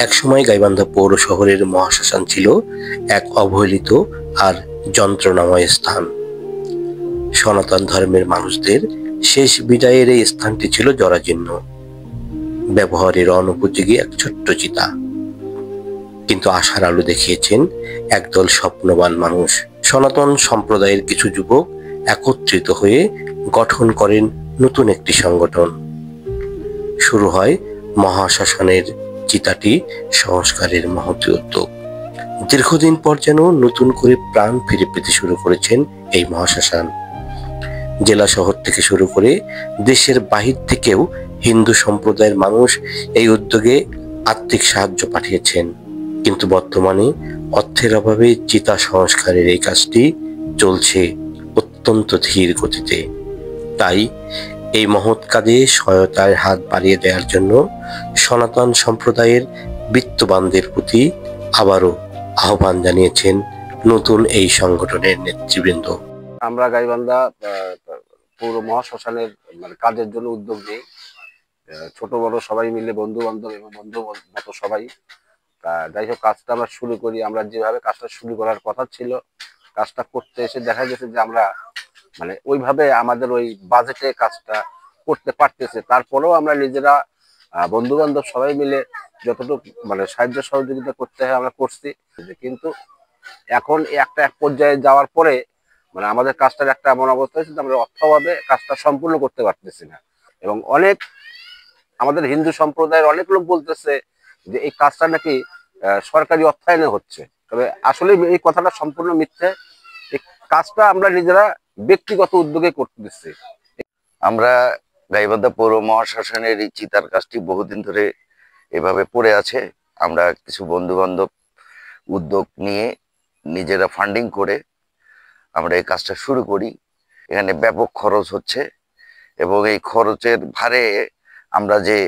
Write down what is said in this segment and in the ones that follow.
একসময় গাইবান্ধা পৌর শহরের মহাশ্মশান ছিল এক অবহেলিত আর যন্ত্রণাময় স্থান। সনাতন ধর্মের মানুষদের শেষ বিদায়ের এই স্থানটি ছিল জরাজীর্ণ, ব্যবহারের অনুপযোগী এক ছোট্ট চিতা। কিন্তু আশার আলো দেখিয়েছেন একদল স্বপ্নবান মানুষ। সনাতন সম্প্রদায়ের কিছু যুবক একত্রিত হয়ে গঠন করেন নতুন একটি সংগঠন। শুরু হয় মহাশ্মশানের চিতাটি সংস্কারের মহতী উদ্যোগ। দীর্ঘদিন পর যেন নতুন করে প্রাণ ফিরে পেতে শুরু করেছেন এই মহাশ্মশান। জেলা শহর থেকে শুরু করে দেশের বাহির থেকেও হিন্দু সম্প্রদায়ের মানুষ এই উদ্যোগে আর্থিক সাহায্য পাঠিয়েছেন। কিন্তু বর্তমানে অর্থের অভাবে চিতা সংস্কারের এই কাজটি চলছে অত্যন্ত ধীর গতিতে। তাই এই মহৎ কাজে সহায়তার হাত বাড়িয়ে দেওয়ার জন্য সনাতন সম্প্রদায়ের বিত্তবানদের প্রতি আবারও আহ্বান জানিয়েছেন নতুন এই সংগঠনের নেতৃবৃন্দ। আমরা গাইবান্ধা পৌর মহাশ্মশানের কাজের জন্য উদ্যোগ নিই। ছোট বড় সবাই মিলে, বন্ধু বান্ধব এবং বন্ধু মতো সবাই। যাই হোক, কাজটা আমরা শুরু করি। আমরা যেভাবে কাজটা শুরু করার কথা ছিল, কাজটা করতে এসে দেখা গেছে যে আমরা ওইভাবে আমাদের ওই বাজেটে কাজটা করতে পারতেছে। তারপরেও আমরা নিজেরা বন্ধু বান্ধব সবাই মিলে যতটুকু সাহায্য সহযোগিতা করতে হয় আমরা করছি। কিন্তু এখন এক পর্যায়ে যাওয়ার পরে আমাদের কাজটার একটা এমন অবস্থা হয়েছে যে আমরা অর্থভাবে কাজটা সম্পূর্ণ করতে পারতেছি না। এবং অনেক আমাদের হিন্দু সম্প্রদায়ের অনেক লোক বলতেছে যে এই কাজটা নাকি সরকারি অর্থায়নে হচ্ছে। তবে আসলে এই কথাটা সম্পূর্ণ মিথ্যে। এই কাজটা আমরা নিজেরা ব্যক্তিগত উদ্যোগে করতেছি। আমরা গাইবান্ধা পৌর মহাশ্মশানের এই চিতার কাজটি বহুদিন ধরে এভাবে পড়ে আছে। আমরা কিছু বন্ধু বান্ধব উদ্যোগ নিয়ে নিজেরা ফান্ডিং করে আমরা এই কাজটা শুরু করি। এখানে ব্যাপক খরচ হচ্ছে এবং এই খরচের ভারে আমরা যে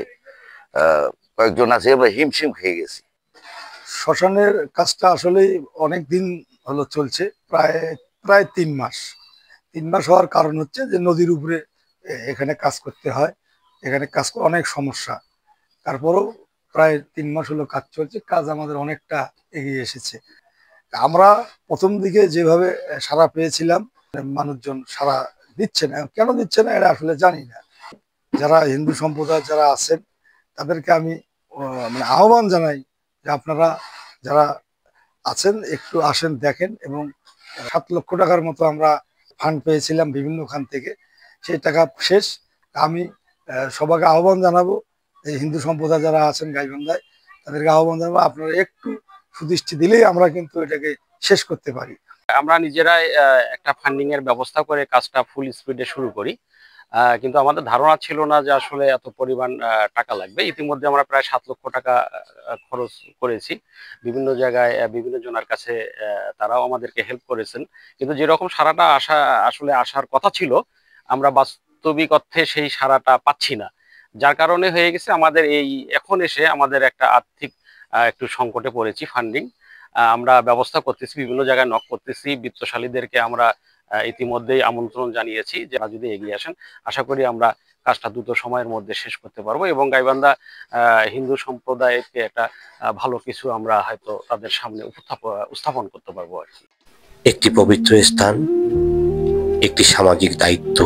কয়েকজন আছি আমরা হিমশিম খেয়ে গেছি। শ্মশানের কাজটা আসলে অনেক দিন হলো চলছে, প্রায় 3 মাস। 3 মাস হওয়ার কারণ হচ্ছে যে নদীর উপরে এখানে কাজ করতে হয়, এখানে কাজ করে অনেক সমস্যা। তারপরেও প্রায় 3 মাস হলো কাজ চলছে, কাজ আমাদের অনেকটা এগিয়ে এসেছে। আমরা প্রথম দিকে যেভাবে সাড়া পেয়েছিলাম, মানুষজন সাড়া দিচ্ছে না। কেন দিচ্ছে না এটা আসলে জানি না। যারা হিন্দু সম্প্রদায় যারা আছেন তাদেরকে আমি আহ্বান জানাই যে আপনারা যারা আছেন একটু আসেন, দেখেন। এবং 7 লক্ষ টাকার মতো আমরা ফান্ড পেয়েছিলাম বিভিন্ন খান থেকে, সেই টাকা শেষ। আমি সবাইকে আহ্বান জানাবো, এই হিন্দু সম্প্রদায় যারা আছেন গাইবান্ধায় তাদেরকে আহ্বান জানাবো, আপনারা একটু সুদৃষ্টি দিলেই আমরা কিন্তু এটাকে শেষ করতে পারি। আমরা নিজেরাই একটা ফান্ডিং এর ব্যবস্থা করে কাজটা ফুল স্পিডে শুরু করি। কিন্তু আমাদের ধারণা ছিল না যে আসলে এত পরিমাণ টাকা লাগবে। ইতিমধ্যে আমরা প্রায় 7 লক্ষ টাকা খরচ করেছি বিভিন্ন জায়গায়, বিভিন্ন জনের কাছে। তারাও আমাদেরকে হেল্প করেছেন। কিন্তু যেরকম সারাটা আসলে আসার কথা ছিল, আমরা বাস্তবিক অর্থে সেই সারাটা পাচ্ছি না। যার কারণে হয়ে গেছে আমাদের এই এখন এসে আমাদের একটা আর্থিক একটু সংকটে পড়েছি। ফান্ডিং আমরা ব্যবস্থা করতেছি, বিভিন্ন জায়গায় নক করতেছি। বিত্তশালীদেরকে আমরা ইতিমধ্যেই আমন্ত্রণ জানিয়েছি যে যদি এগিয়ে আসেন, আশা করি আমরা কাজটা দ্রুত সময়ের মধ্যে শেষ করতে পারবো এবং গাইবান্ধা হিন্দু সম্প্রদায়কে একটা ভালো কিছু আমরা হয়তো তাদের সামনে উপস্থাপন করতে পারবো আর কি। একটি পবিত্র স্থান, একটি সামাজিক দায়িত্ব।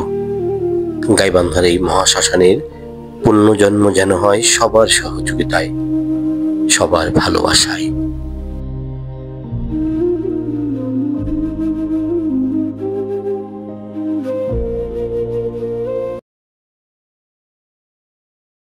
গাইবান্ধার এই মহাশ্মশানের পুনর্জন্ম যেন হয় সবার সহযোগিতায়, সবার ভালোবাসায়।